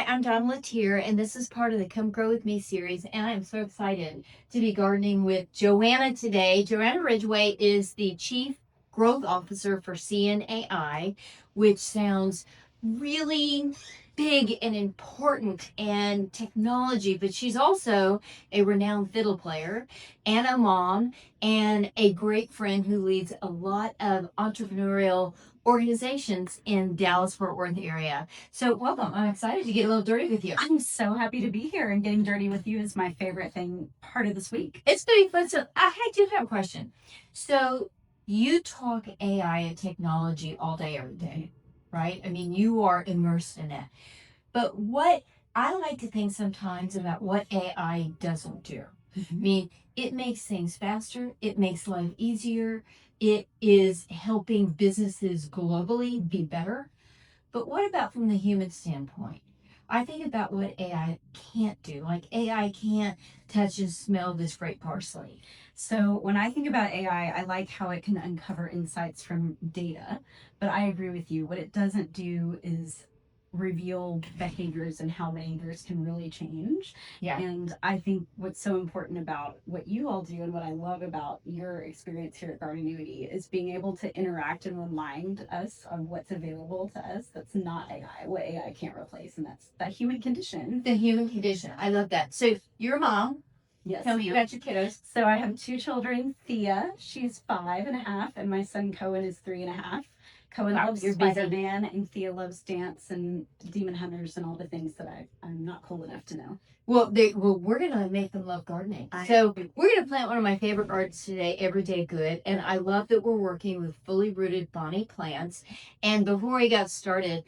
I'm Donna Letier, and this is part of the Come Grow With Me series, and I am so excited to be gardening with Joanna today. Joanna Ridgway is the Chief Growth Officer for CNAI, which sounds really big and important and technology, but she's also a renowned fiddle player and a mom and a great friend who leads a lot of entrepreneurial organizations in Dallas-Fort Worth area. So welcome. I'm excited to get a little dirty with you. I'm so happy to be here, and getting dirty with you is my favorite part of this week. It's going to be fun. So I do have a question. So you talk AI and technology all day, every day, right? I mean, you are immersed in it. But what I like to think sometimes about what AI doesn't do. I mean, it makes things faster. It makes life easier. It is helping businesses globally be better. But what about from the human standpoint? I think about what AI can't do. Like AI can't touch and smell this great parsley. So when I think about AI, I like how it can uncover insights from data, but I agree with you. What it doesn't do is reveal behaviors and how behaviors can really change. Yeah. And I think what's so important about what you all do and what I love about your experience here at Gardenuity is being able to interact and remind us of what's available to us that's not AI, what AI can't replace, and that's that human condition. The human condition. I love that. So you're a mom. Yes. Tell me about your kiddos. So I have two children. Thea, she's 5.5, and my son Cohen is 3.5. Cohen loves Spider-Man, and Thea loves dance and Demon Hunters and all the things that I'm not cool enough to know. Well, we're gonna make them love gardening. So we're gonna plant one of my favorite gardens today, Everyday Good, and I love that we're working with fully rooted Bonnie plants. And before we got started,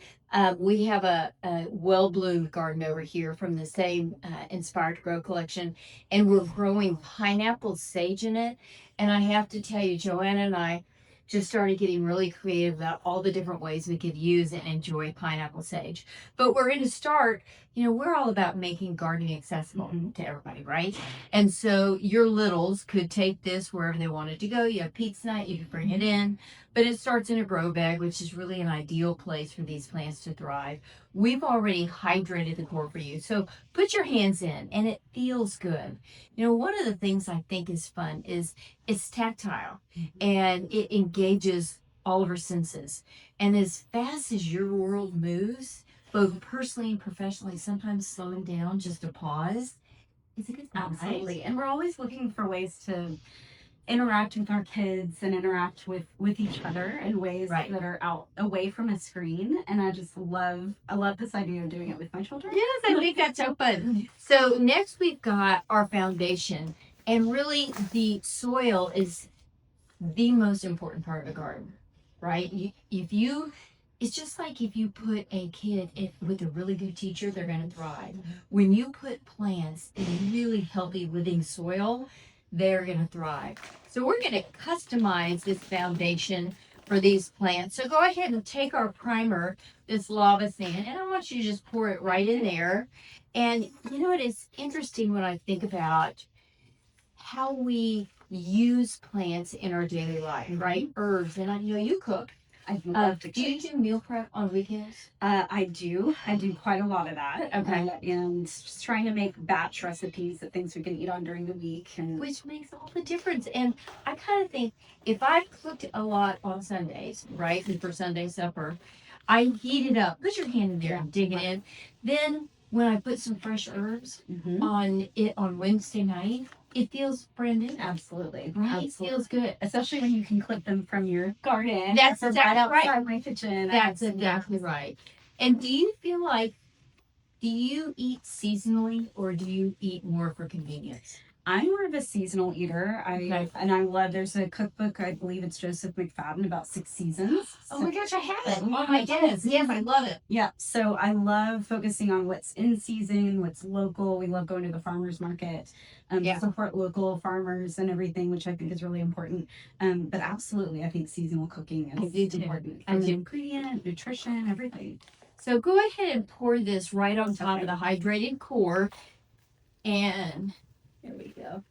we have a well-bloomed garden over here from the same Inspired Grow collection, and we're growing pineapple sage in it. And I have to tell you, Joanna and I just started getting really creative about all the different ways we could use and enjoy pineapple sage. But we're going to start, we're all about making gardening accessible to everybody, right? And so your littles could take this wherever they wanted to go. You have pizza night, you can bring it in, but it starts in a grow bag, which is really an ideal place for these plants to thrive. We've already hydrated the core for you. So put your hands in and it feels good. One of the things I think is fun is it's tactile and it engages all of our senses. And as fast as your world moves, both personally and professionally, sometimes slowing down just to pause, it's a good thing. Absolutely. Right? And we're always looking for ways to interact with our kids and interact with each other in ways that are out away from a screen. And I love this idea of doing it with my children. Yes, I think that's so fun. So next we've got our foundation, and really the soil is the most important part of a garden, right? It's just like if you put a kid with a really good teacher, they're going to thrive. When you put plants in really healthy living soil, they're going to thrive. So we're going to customize this foundation for these plants. So go ahead and take our primer, this lava sand, and I want you to just pour it right in there. And it is interesting when I think about how we use plants in our daily life, right? Herbs, and I know you cook. I love to Do you do meal prep on weekends? I do. I do quite a lot of that. Okay. And just trying to make batch recipes of things we can eat on during the week. Which makes all the difference. And I kind of think if I cooked a lot on Sundays, right, and for Sunday supper, I heat it up. Put your hand in there and dig it in. Then when I put some fresh herbs on it on Wednesday night, it feels brand new. Absolutely. Right? It feels good. Especially when you can clip them from your garden. That's exactly right. Outside my kitchen. That's exactly right. And do you feel like, do you eat seasonally or do you eat more for convenience? I'm more of a seasonal eater. And I love, there's a cookbook, I believe it's Joseph McFadden, about 6 seasons. Oh my gosh, I have it. Oh my goodness. Yes, I love it. Yeah. So I love focusing on what's in season, what's local. We love going to the farmer's market, to support local farmers and everything, which I think is really important. But absolutely, I think seasonal cooking is important. I do. Ingredient, nutrition, everything. So go ahead and pour this right on top of the hydrated core. And there we go.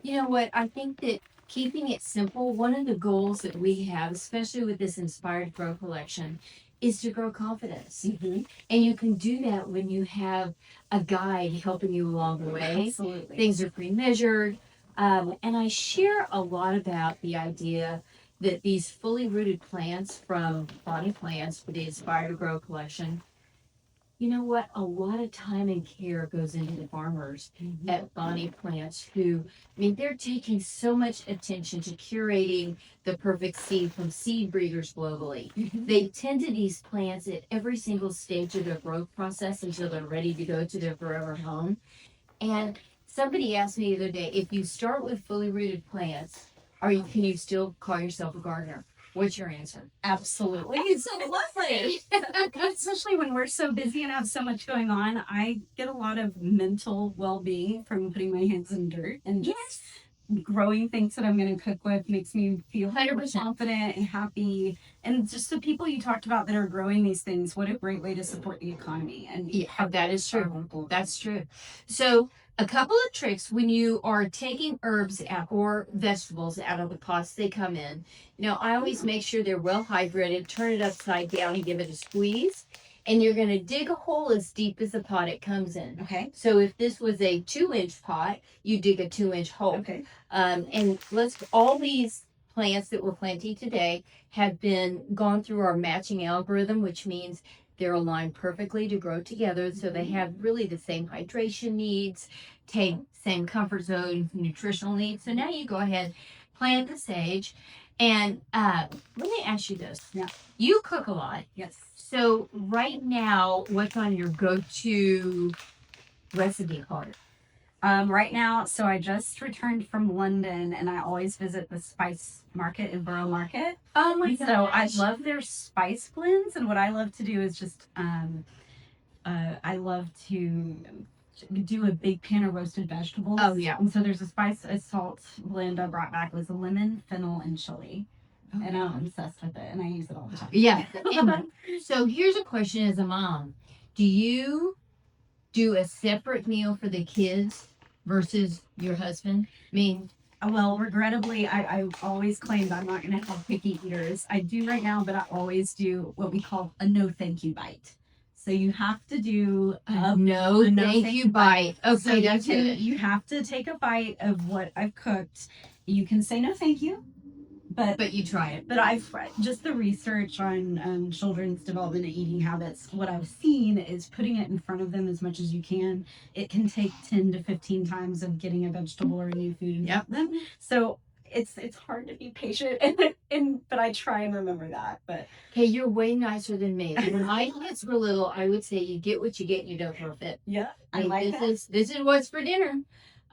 You know what? I think that keeping it simple, one of the goals that we have, especially with this Inspired Grow collection, is to grow confidence. Mhm. And you can do that when you have a guide helping you along the way. Absolutely. Things are pre-measured. And I share a lot about the idea that these fully rooted plants from Bonnie Plants for the Inspire to Grow collection, you know what? A lot of time and care goes into the farmers at Bonnie Plants who, I mean, they're taking so much attention to curating the perfect seed from seed breeders globally. They tend to these plants at every single stage of their growth process until they're ready to go to their forever home. And somebody asked me the other day, if you start with fully rooted plants, can you still call yourself a gardener? What's your answer? Absolutely. It's so lovely. Especially when we're so busy and have so much going on, I get a lot of mental well-being from putting my hands in dirt and just growing things that I'm going to cook with makes me feel 100%. confident and happy. And just the people you talked about that are growing these things, what a great way to support the economy. And Yeah, that is true. That's true. So, a couple of tricks when you are taking herbs out or vegetables out of the pots they come in. You know, I always make sure they're well hydrated, turn it upside down and give it a squeeze. And you're going to dig a hole as deep as the pot it comes in. Okay. So, if this was a 2-inch pot, you dig a 2-inch hole. Okay. And all these plants that we're planting today have been gone through our matching algorithm, which means they're aligned perfectly to grow together. So they have really the same hydration needs, same comfort zone, nutritional needs. So now you go ahead, plant the sage. And let me ask you this. Yeah. You cook a lot. Yes. So right now, what's on your go-to recipe card? Right now, so I just returned from London and I always visit the spice market in Borough Market. Oh my gosh. So I love their spice blends, and what I love to do is just I love to do a big pan of roasted vegetables. Oh yeah. And so there's a salt blend I brought back. It was a lemon, fennel, and chili. Oh, and I'm obsessed with it, and I use it all the time. Yeah. So here's a question as a mom. Do you do a separate meal for the kids versus your husband? I mean, Well, regrettably, I always claimed I'm not going to have picky eaters. I do right now, but I always do what we call a no thank you bite. So you have to do a no thank you bite. Okay, so that's good. you have to take a bite of what I've cooked. You can say no thank you, but you try it. But I've just the research on children's development and eating habits. What I've seen is putting it in front of them as much as you can. It can take 10 to 15 times of getting a vegetable or a new food in front of them. So it's hard to be patient, but I try and remember that. But hey, you're way nicer than me. When my kids were little, I would say you get what you get and you don't throw a fit. Yeah, I like this is what's for dinner.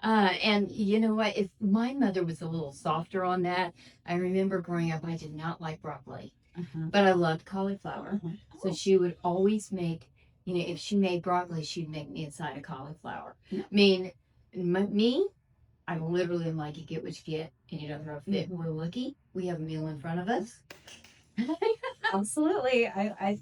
And you know what? If my mother was a little softer on that, I remember growing up, I did not like broccoli, but I loved cauliflower. So she would always make, you know, if she made broccoli, she'd make me a side of cauliflower. I mean, me, I literally am like, you get what you get and you don't throw a fit. We're lucky. We have a meal in front of us. Absolutely. I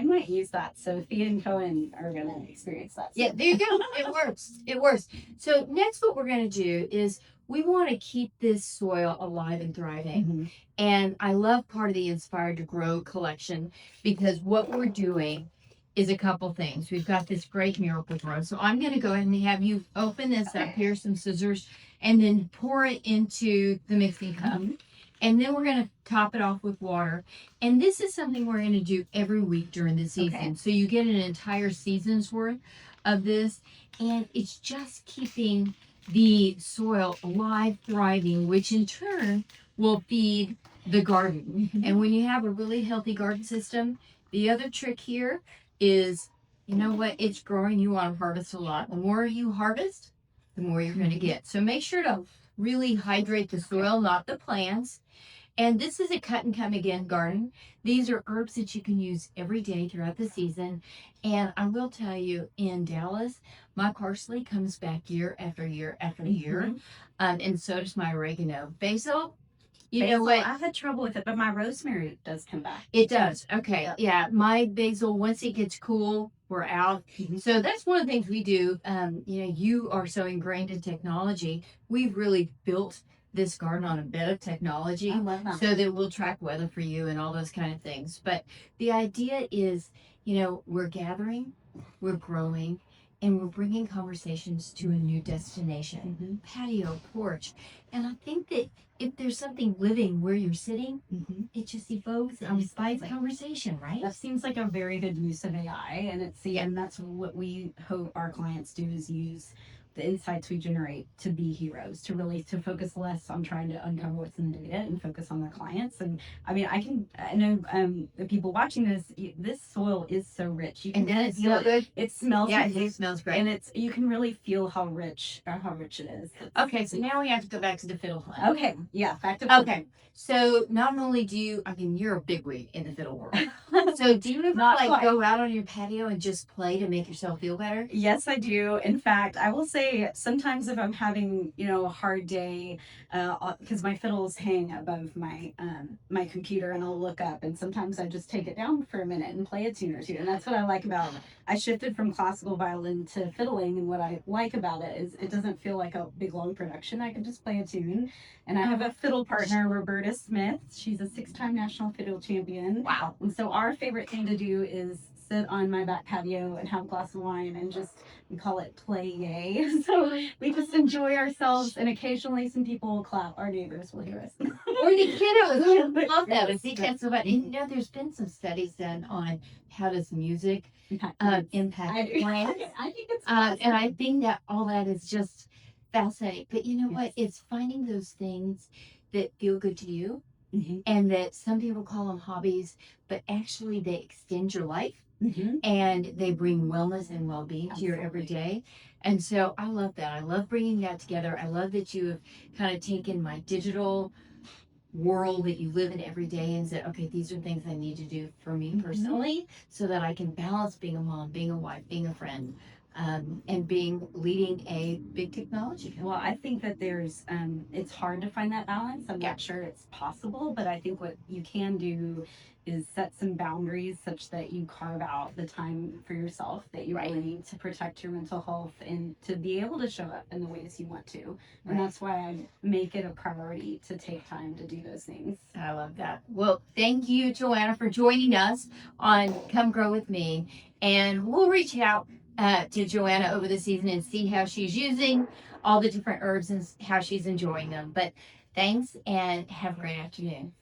might use that. So Thea and Cohen are gonna experience that. Yeah, there you go. It works. It works. So next what we're gonna do is we want to keep this soil alive and thriving. And I love part of the Inspired to Grow collection because what we're doing is a couple things. We've got this great miracle grow. So I'm gonna go ahead and have you open this up. Here's some scissors and then pour it into the mixing cup. And then we're going to top it off with water. And this is something we're going to do every week during the season. Okay. So you get an entire season's worth of this. And it's just keeping the soil alive, thriving, which in turn will feed the garden. And when you have a really healthy garden system, the other trick here is, you know what, it's growing. You want to harvest a lot. The more you harvest, the more you're going to get. So make sure to really hydrate the soil, not the plants. And this is a cut and come again garden. These are herbs that you can use every day throughout the season. And I will tell you, in Dallas, my parsley comes back year after year after year. And so does my oregano. Basil, you know what? I've had trouble with it, but my rosemary does come back. It does. Okay. Yeah. My basil, once it gets cool, we're out. So that's one of the things we do. You know, you are so ingrained in technology. We've really built this garden on a bit of technology I love that. so that we'll track weather for you and all those kind of things. But the idea is, we're gathering, we're growing, and we're bringing conversations to a new destination, patio, porch. And I think that if there's something living where you're sitting, it just evolves and inspires conversation, right? That seems like a very good use of AI, and and that's what we hope our clients do, is use the insights we generate to be heroes, to focus less on trying to uncover what's in the data and focus on their clients. And I mean, I know the people watching this soil is so rich. You And can then it feel smells good. it smells Yeah, amazing, it smells great. and you can really feel how rich it is. Okay, so now we have to go back to the fiddle plant. Okay, yeah, back to Okay, so not only do you, I mean, you're a bigwig in the fiddle world. So do you ever Not like quite. go out on your patio and just play to make yourself feel better? Yes, I do. In fact, I will say sometimes if I'm having, a hard day, because my fiddles hang above my computer, and I'll look up, and sometimes I just take it down for a minute and play a tune or two. And that's what I like about it. I shifted from classical violin to fiddling, and what I like about it is it doesn't feel like a big long production. I can just play a tune. And I have a fiddle partner, Roberta Smith. She's a 6-time national fiddle champion. Wow. And so our favorite thing to do is sit on my back patio and have a glass of wine and just, we call it play yay. So we just enjoy ourselves, and occasionally some people will clap. Our neighbors will hear us. Or the kiddos. I love that. I think that's so fun. And there's been some studies done on how does music impact plants. I think it's And I think that all that is just fascinating. But you know what? It's finding those things that feel good to you, and that some people call them hobbies, but actually they extend your life. And they bring wellness and well-being to your everyday. And so I love that. I love bringing that together. I love that you have kind of taken my digital world that you live in every day and said, okay, these are things I need to do for me personally so that I can balance being a mom, being a wife, being a friend, and leading a big technology company. Well, I think that it's hard to find that balance. I'm not sure it's possible, but I think what you can do is set some boundaries such that you carve out the time for yourself that you really need to protect your mental health and to be able to show up in the ways you want to. And that's why I make it a priority to take time to do those things. I love that. Well, thank you, Joanna, for joining us on Come Grow With Me. And we'll reach out to Joanna over the season and see how she's using all the different herbs and how she's enjoying them. But thanks, and have a great afternoon.